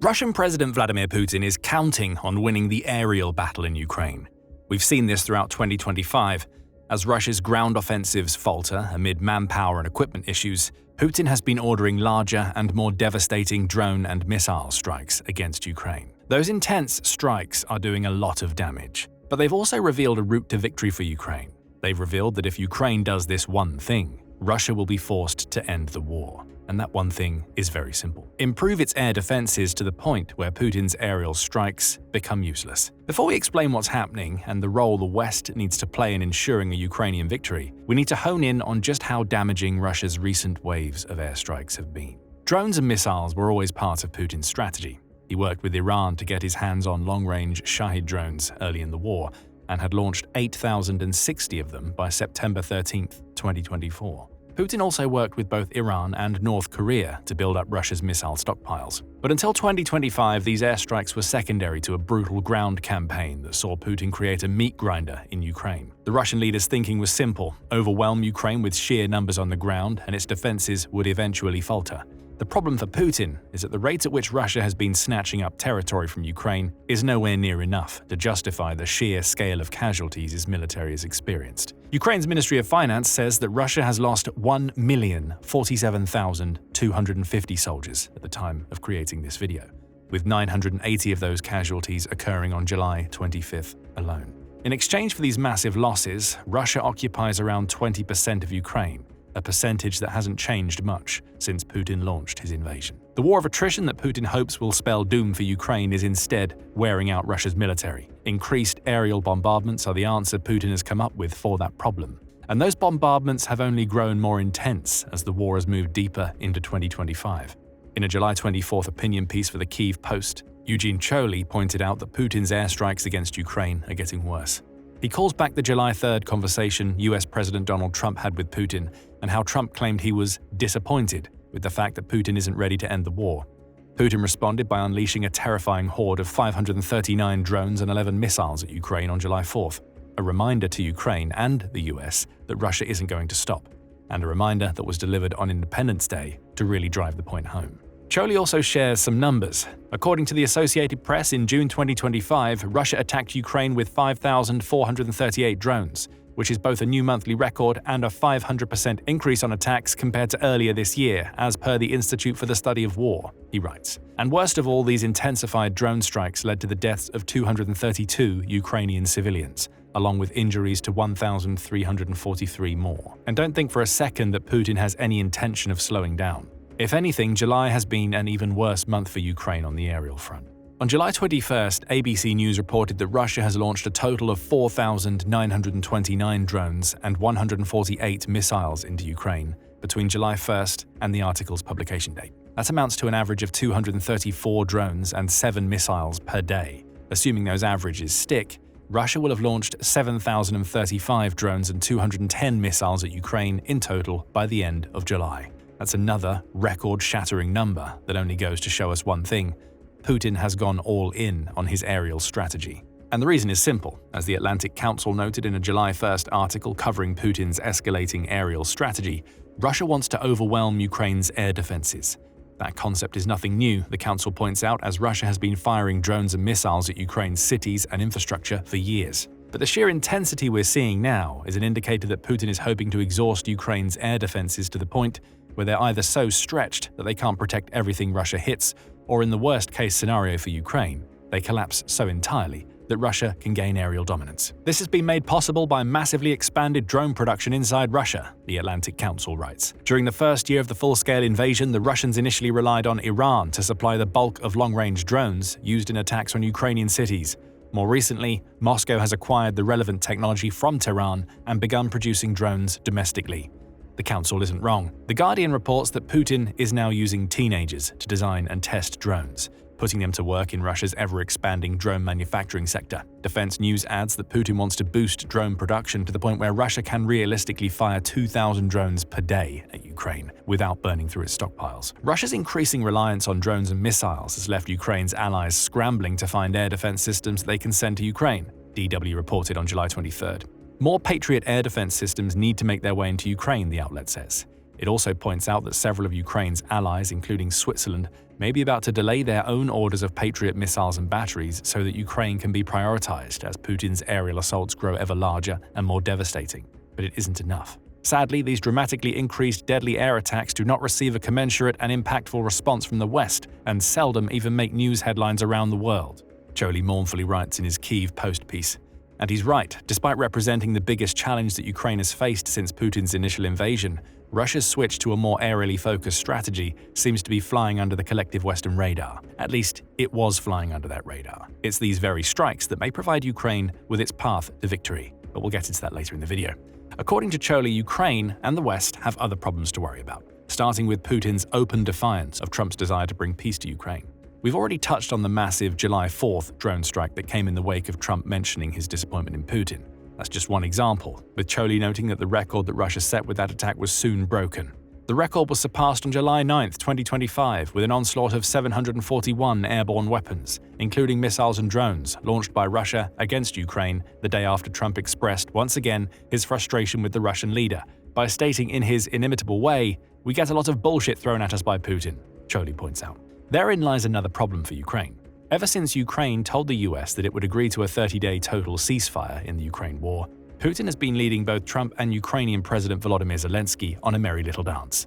Russian President Vladimir Putin is counting on winning the aerial battle in Ukraine. We've seen this throughout 2025. As Russia's ground offensives falter amid manpower and equipment issues, Putin has been ordering larger and more devastating drone and missile strikes against Ukraine. Those intense strikes are doing a lot of damage, but they've also revealed a route to victory for Ukraine. They've revealed that if Ukraine does this one thing, Russia will be forced to end the war. And that one thing is very simple. Improve its air defenses to the point where Putin's aerial strikes become useless. Before we explain what's happening and the role the West needs to play in ensuring a Ukrainian victory, we need to hone in on just how damaging Russia's recent waves of airstrikes have been. Drones and missiles were always part of Putin's strategy. He worked with Iran to get his hands on long-range Shahid drones early in the war and had launched 8,060 of them by September 13, 2024. Putin also worked with both Iran and North Korea to build up Russia's missile stockpiles. But until 2025, these airstrikes were secondary to a brutal ground campaign that saw Putin create a meat grinder in Ukraine. The Russian leader's thinking was simple: overwhelm Ukraine with sheer numbers on the ground, and its defenses would eventually falter. The problem for Putin is that the rate at which Russia has been snatching up territory from Ukraine is nowhere near enough to justify the sheer scale of casualties his military has experienced. Ukraine's Ministry of Finance says that Russia has lost 1,047,250 soldiers at the time of creating this video, with 980 of those casualties occurring on July 25th alone. In exchange for these massive losses, Russia occupies around 20% of Ukraine, a percentage that hasn't changed much since Putin launched his invasion. The war of attrition that Putin hopes will spell doom for Ukraine is instead wearing out Russia's military. Increased aerial bombardments are the answer Putin has come up with for that problem. And those bombardments have only grown more intense as the war has moved deeper into 2025. In a July 24th opinion piece for the Kyiv Post, Eugene Choli pointed out that Putin's airstrikes against Ukraine are getting worse. He calls back the July 3rd conversation US President Donald Trump had with Putin and how Trump claimed he was disappointed with the fact that Putin isn't ready to end the war. Putin responded by unleashing a terrifying horde of 539 drones and 11 missiles at Ukraine on July 4th, a reminder to Ukraine and the US that Russia isn't going to stop, and a reminder that was delivered on Independence Day to really drive the point home. Choli also shares some numbers. According to the Associated Press, in June 2025, Russia attacked Ukraine with 5,438 drones, which is both a new monthly record and a 500% increase on attacks compared to earlier this year, as per the Institute for the Study of War, he writes. And worst of all, these intensified drone strikes led to the deaths of 232 Ukrainian civilians, along with injuries to 1,343 more. And don't think for a second that Putin has any intention of slowing down. If anything, July has been an even worse month for Ukraine on the aerial front. On July 21st, ABC News reported that Russia has launched a total of 4,929 drones and 148 missiles into Ukraine between July 1st and the article's publication date. That amounts to an average of 234 drones and 7 missiles per day. Assuming those averages stick, Russia will have launched 7,035 drones and 210 missiles at Ukraine in total by the end of July. That's another record-shattering number that only goes to show us one thing: Putin has gone all in on his aerial strategy. And the reason is simple. As the Atlantic Council noted in a July 1st article covering Putin's escalating aerial strategy, Russia wants to overwhelm Ukraine's air defenses. That concept is nothing new, the Council points out, as Russia has been firing drones and missiles at Ukraine's cities and infrastructure for years. But the sheer intensity we're seeing now is an indicator that Putin is hoping to exhaust Ukraine's air defenses to the point where they're either so stretched that they can't protect everything Russia hits, or in the worst-case scenario for Ukraine, they collapse so entirely that Russia can gain aerial dominance. This has been made possible by massively expanded drone production inside Russia, the Atlantic Council writes. During the first year of the full-scale invasion, the Russians initially relied on Iran to supply the bulk of long-range drones used in attacks on Ukrainian cities. More recently, Moscow has acquired the relevant technology from Tehran and begun producing drones domestically. The Council isn't wrong. The Guardian reports that Putin is now using teenagers to design and test drones, putting them to work in Russia's ever-expanding drone manufacturing sector. Defense News adds that Putin wants to boost drone production to the point where Russia can realistically fire 2,000 drones per day at Ukraine without burning through its stockpiles. Russia's increasing reliance on drones and missiles has left Ukraine's allies scrambling to find air defense systems they can send to Ukraine, DW reported on July 23rd. More Patriot air defense systems need to make their way into Ukraine, the outlet says. It also points out that several of Ukraine's allies, including Switzerland, may be about to delay their own orders of Patriot missiles and batteries so that Ukraine can be prioritized as Putin's aerial assaults grow ever larger and more devastating. But it isn't enough. Sadly, these dramatically increased deadly air attacks do not receive a commensurate and impactful response from the West and seldom even make news headlines around the world. Choli mournfully writes in his Kyiv Post piece. And he's right, despite representing the biggest challenge that Ukraine has faced since Putin's initial invasion, Russia's switch to a more aerially focused strategy seems to be flying under the collective Western radar. At least, it was flying under that radar. It's these very strikes that may provide Ukraine with its path to victory, but we'll get into that later in the video. According to Choli, Ukraine and the West have other problems to worry about, starting with Putin's open defiance of Trump's desire to bring peace to Ukraine. We've already touched on the massive July 4th drone strike that came in the wake of Trump mentioning his disappointment in Putin. That's just one example, with Choli noting that the record that Russia set with that attack was soon broken. The record was surpassed on July 9, 2025, with an onslaught of 741 airborne weapons, including missiles and drones, launched by Russia against Ukraine the day after Trump expressed once again his frustration with the Russian leader by stating in his inimitable way, "We get a lot of bullshit thrown at us by Putin," Choli points out. Therein lies another problem for Ukraine. Ever since Ukraine told the US that it would agree to a 30-day total ceasefire in the Ukraine war, Putin has been leading both Trump and Ukrainian President Volodymyr Zelensky on a merry little dance.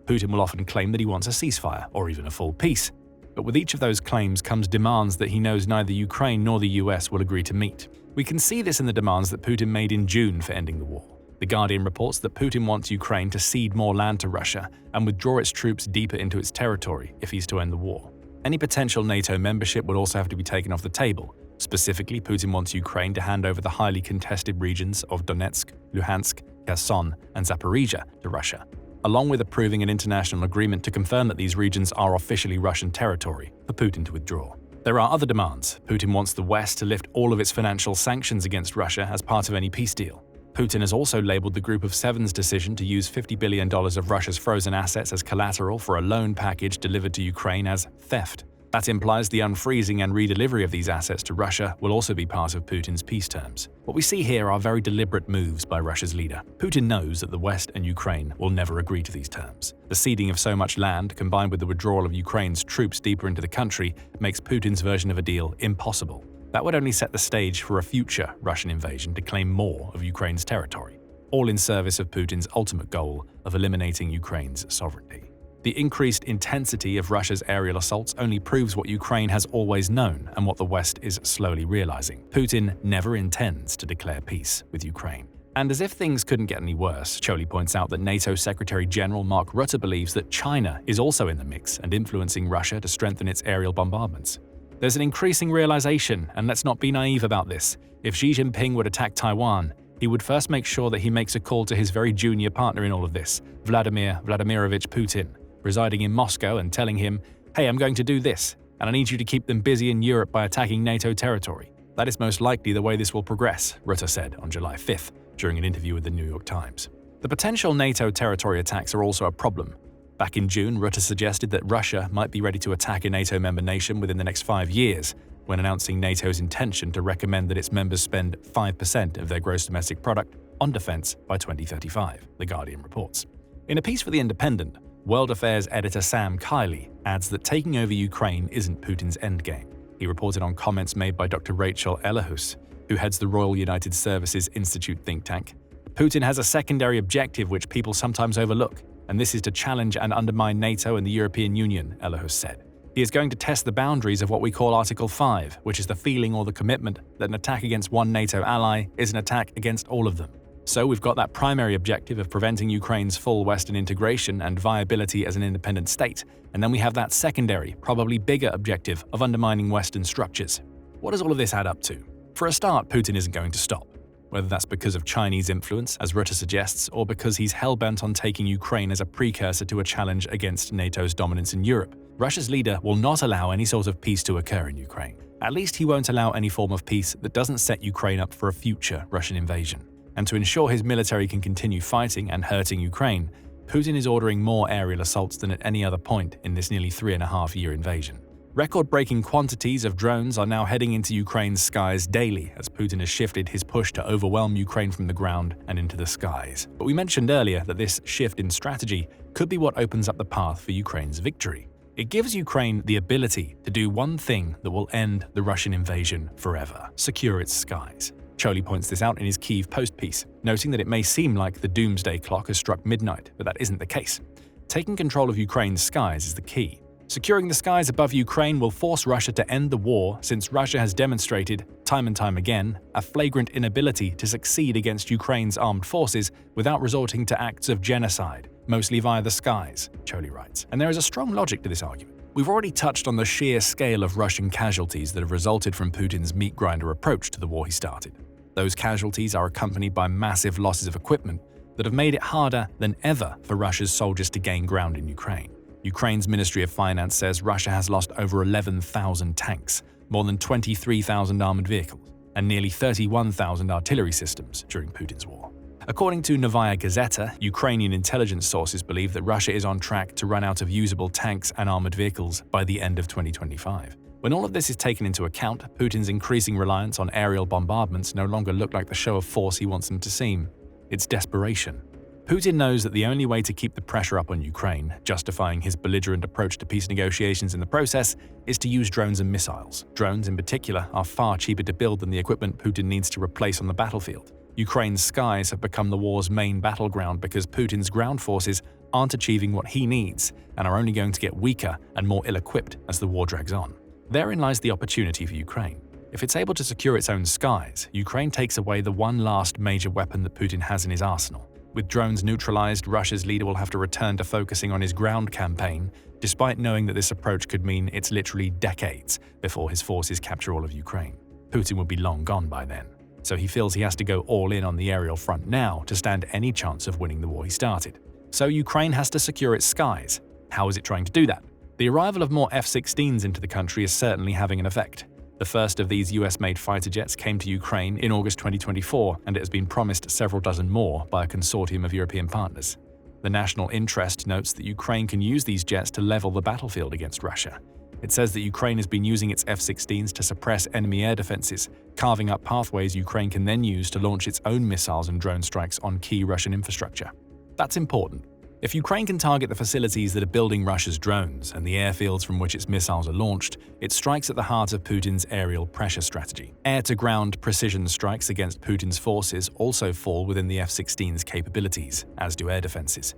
Putin will often claim that he wants a ceasefire or even a full peace, but with each of those claims comes demands that he knows neither Ukraine nor the US will agree to meet. We can see this in the demands that Putin made in June for ending the war. The Guardian reports that Putin wants Ukraine to cede more land to Russia and withdraw its troops deeper into its territory if he's to end the war. Any potential NATO membership would also have to be taken off the table. Specifically, Putin wants Ukraine to hand over the highly contested regions of Donetsk, Luhansk, Kherson, and Zaporizhia to Russia, along with approving an international agreement to confirm that these regions are officially Russian territory for Putin to withdraw. There are other demands. Putin wants the West to lift all of its financial sanctions against Russia as part of any peace deal. Putin has also labeled the Group of Seven's decision to use $50 billion of Russia's frozen assets as collateral for a loan package delivered to Ukraine as theft. That implies the unfreezing and redelivery of these assets to Russia will also be part of Putin's peace terms. What we see here are very deliberate moves by Russia's leader. Putin knows that the West and Ukraine will never agree to these terms. The ceding of so much land, combined with the withdrawal of Ukraine's troops deeper into the country, makes Putin's version of a deal impossible. That would only set the stage for a future Russian invasion to claim more of Ukraine's territory, all in service of Putin's ultimate goal of eliminating Ukraine's sovereignty. The increased intensity of Russia's aerial assaults only proves what Ukraine has always known and what the West is slowly realizing. Putin never intends to declare peace with Ukraine. And as if things couldn't get any worse, Choli points out that NATO Secretary General Mark Rutte believes that China is also in the mix and influencing Russia to strengthen its aerial bombardments. There's an increasing realization, and let's not be naive about this. If Xi Jinping would attack Taiwan, he would first make sure that he makes a call to his very junior partner in all of this, Vladimir Vladimirovich Putin, residing in Moscow, and telling him, "Hey, I'm going to do this, and I need you to keep them busy in Europe by attacking NATO territory." That is most likely the way this will progress, Rutte said on July 5th during an interview with the New York Times. The potential NATO territory attacks are also a problem. Back in June, Rutte suggested that Russia might be ready to attack a NATO member nation within the next 5 years, when announcing NATO's intention to recommend that its members spend 5% of their gross domestic product on defense by 2035, The Guardian reports. In a piece for The Independent, World Affairs editor Sam Kiley adds that taking over Ukraine isn't Putin's endgame. He reported on comments made by Dr. Rachel Ellahus, who heads the Royal United Services Institute think tank. Putin has a secondary objective which people sometimes overlook, and this is to challenge and undermine NATO and the European Union, Ellahus said. He is going to test the boundaries of what we call Article 5, which is the feeling or the commitment that an attack against one NATO ally is an attack against all of them. So we've got that primary objective of preventing Ukraine's full Western integration and viability as an independent state, and then we have that secondary, probably bigger objective of undermining Western structures. What does all of this add up to? For a start, Putin isn't going to stop. Whether that's because of Chinese influence, as Rutte suggests, or because he's hell-bent on taking Ukraine as a precursor to a challenge against NATO's dominance in Europe, Russia's leader will not allow any sort of peace to occur in Ukraine. At least he won't allow any form of peace that doesn't set Ukraine up for a future Russian invasion. And to ensure his military can continue fighting and hurting Ukraine, Putin is ordering more aerial assaults than at any other point in this nearly 3.5-year invasion. Record-breaking quantities of drones are now heading into Ukraine's skies daily as Putin has shifted his push to overwhelm Ukraine from the ground and into the skies. But we mentioned earlier that this shift in strategy could be what opens up the path for Ukraine's victory. It gives Ukraine the ability to do one thing that will end the Russian invasion forever: secure its skies. Choli points this out in his Kyiv Post piece, noting that it may seem like the doomsday clock has struck midnight, but that isn't the case. Taking control of Ukraine's skies is the key. Securing the skies above Ukraine will force Russia to end the war, since Russia has demonstrated, time and time again, a flagrant inability to succeed against Ukraine's armed forces without resorting to acts of genocide, mostly via the skies, Choli writes. And there is a strong logic to this argument. We've already touched on the sheer scale of Russian casualties that have resulted from Putin's meat grinder approach to the war he started. Those casualties are accompanied by massive losses of equipment that have made it harder than ever for Russia's soldiers to gain ground in Ukraine. Ukraine's Ministry of Finance says Russia has lost over 11,000 tanks, more than 23,000 armored vehicles, and nearly 31,000 artillery systems during Putin's war. According to Novaya Gazeta, Ukrainian intelligence sources believe that Russia is on track to run out of usable tanks and armored vehicles by the end of 2025. When all of this is taken into account, Putin's increasing reliance on aerial bombardments no longer look like the show of force he wants them to seem. It's desperation. Putin knows that the only way to keep the pressure up on Ukraine, justifying his belligerent approach to peace negotiations in the process, is to use drones and missiles. Drones, in particular, are far cheaper to build than the equipment Putin needs to replace on the battlefield. Ukraine's skies have become the war's main battleground because Putin's ground forces aren't achieving what he needs and are only going to get weaker and more ill-equipped as the war drags on. Therein lies the opportunity for Ukraine. If it's able to secure its own skies, Ukraine takes away the one last major weapon that Putin has in his arsenal. With drones neutralized, Russia's leader will have to return to focusing on his ground campaign, despite knowing that this approach could mean it's literally decades before his forces capture all of Ukraine. Putin will be long gone by then, so he feels he has to go all in on the aerial front now to stand any chance of winning the war he started. So Ukraine has to secure its skies. How is it trying to do that? The arrival of more F-16s into the country is certainly having an effect. The first of these US-made fighter jets came to Ukraine in August 2024, and it has been promised several dozen more by a consortium of European partners. The National Interest notes that Ukraine can use these jets to level the battlefield against Russia. It says that Ukraine has been using its F-16s to suppress enemy air defenses, carving up pathways Ukraine can then use to launch its own missiles and drone strikes on key Russian infrastructure. That's important. If Ukraine can target the facilities that are building Russia's drones and the airfields from which its missiles are launched, it strikes at the heart of Putin's aerial pressure strategy. Air-to-ground precision strikes against Putin's forces also fall within the F-16's capabilities, as do air defenses.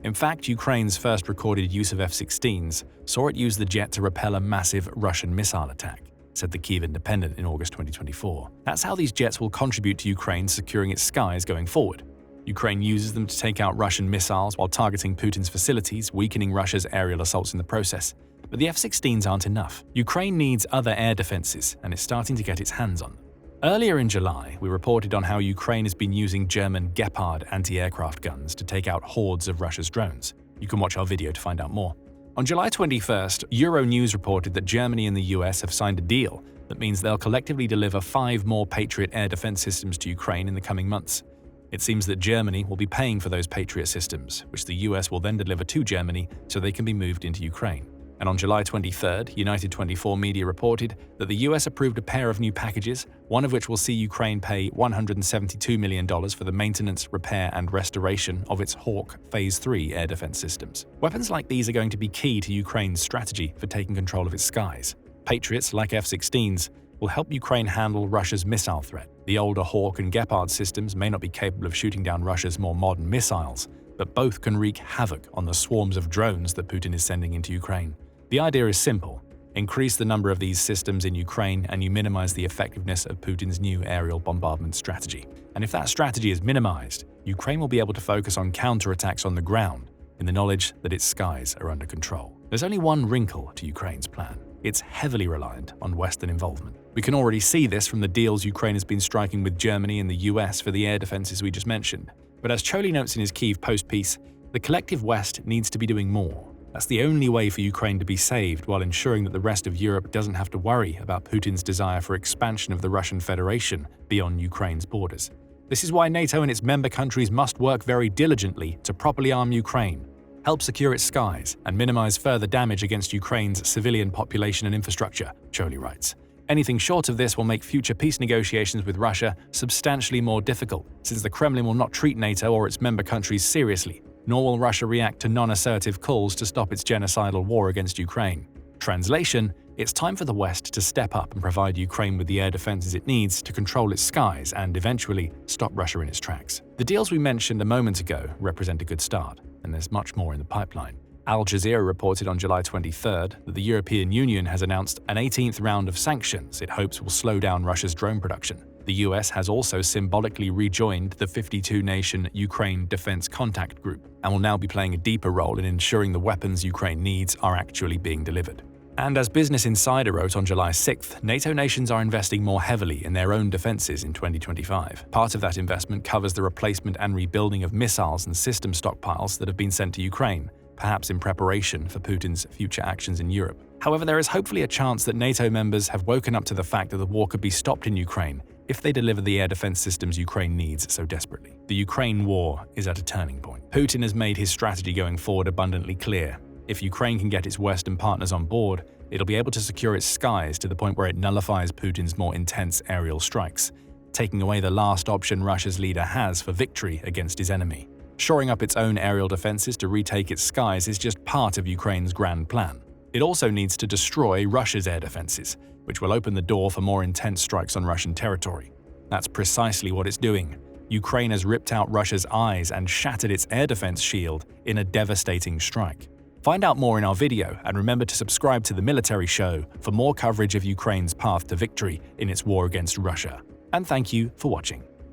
In fact, Ukraine's first recorded use of F-16s saw it use the jet to repel a massive Russian missile attack, said the Kyiv Independent in August 2024. That's how these jets will contribute to Ukraine securing its skies going forward. Ukraine uses them to take out Russian missiles while targeting Putin's facilities, weakening Russia's aerial assaults in the process. But the F-16s aren't enough. Ukraine needs other air defenses, and it's starting to get its hands on them. Earlier in July, we reported on how Ukraine has been using German Gepard anti-aircraft guns to take out hordes of Russia's drones. You can watch our video to find out more. On July 21st, Euronews reported that Germany and the US have signed a deal that means they'll collectively deliver 5 more Patriot air defense systems to Ukraine in the coming months. It seems that Germany will be paying for those Patriot systems, which the US will then deliver to Germany so they can be moved into Ukraine. And on July 23rd, United 24 media reported that the US approved a pair of new packages, one of which will see Ukraine pay $172 million for the maintenance, repair, and restoration of its Hawk Phase 3 air defense systems. Weapons like these are going to be key to Ukraine's strategy for taking control of its skies. Patriots, like F-16s, will help Ukraine handle Russia's missile threat. The older Hawk and Gepard systems may not be capable of shooting down Russia's more modern missiles, but both can wreak havoc on the swarms of drones that Putin is sending into Ukraine. The idea is simple. Increase the number of these systems in Ukraine and you minimize the effectiveness of Putin's new aerial bombardment strategy. And if that strategy is minimized, Ukraine will be able to focus on counterattacks on the ground in the knowledge that its skies are under control. There's only one wrinkle to Ukraine's plan. It's heavily reliant on Western involvement. We can already see this from the deals Ukraine has been striking with Germany and the US for the air defenses we just mentioned. But as Choli notes in his Kyiv Post piece, the collective West needs to be doing more. That's the only way for Ukraine to be saved while ensuring that the rest of Europe doesn't have to worry about Putin's desire for expansion of the Russian Federation beyond Ukraine's borders. This is why NATO and its member countries must work very diligently to properly arm Ukraine. help secure its skies, and minimize further damage against Ukraine's civilian population and infrastructure, Choli writes. Anything short of this will make future peace negotiations with Russia substantially more difficult, since the Kremlin will not treat NATO or its member countries seriously, nor will Russia react to non-assertive calls to stop its genocidal war against Ukraine. Translation: it's time for the West to step up and provide Ukraine with the air defenses it needs to control its skies and, eventually, stop Russia in its tracks. The deals we mentioned a moment ago represent a good start, and there's much more in the pipeline. Al Jazeera reported on July 23rd that the European Union has announced an 18th round of sanctions it hopes will slow down Russia's drone production. The US has also symbolically rejoined the 52-nation Ukraine Defense Contact Group and will now be playing a deeper role in ensuring the weapons Ukraine needs are actually being delivered. And as Business Insider wrote on July 6th, NATO nations are investing more heavily in their own defenses in 2025. Part of that investment covers the replacement and rebuilding of missiles and system stockpiles that have been sent to Ukraine, perhaps in preparation for Putin's future actions in Europe. However, there is hopefully a chance that NATO members have woken up to the fact that the war could be stopped in Ukraine if they deliver the air defense systems Ukraine needs so desperately. The Ukraine war is at a turning point. Putin has made his strategy going forward abundantly clear. If Ukraine can get its Western partners on board, it'll be able to secure its skies to the point where it nullifies Putin's more intense aerial strikes, taking away the last option Russia's leader has for victory against his enemy. Shoring up its own aerial defenses to retake its skies is just part of Ukraine's grand plan. It also needs to destroy Russia's air defenses, which will open the door for more intense strikes on Russian territory. That's precisely what it's doing. Ukraine has ripped out Russia's eyes and shattered its air defense shield in a devastating strike. Find out more in our video, and remember to subscribe to The Military Show for more coverage of Ukraine's path to victory in its war against Russia. And thank you for watching.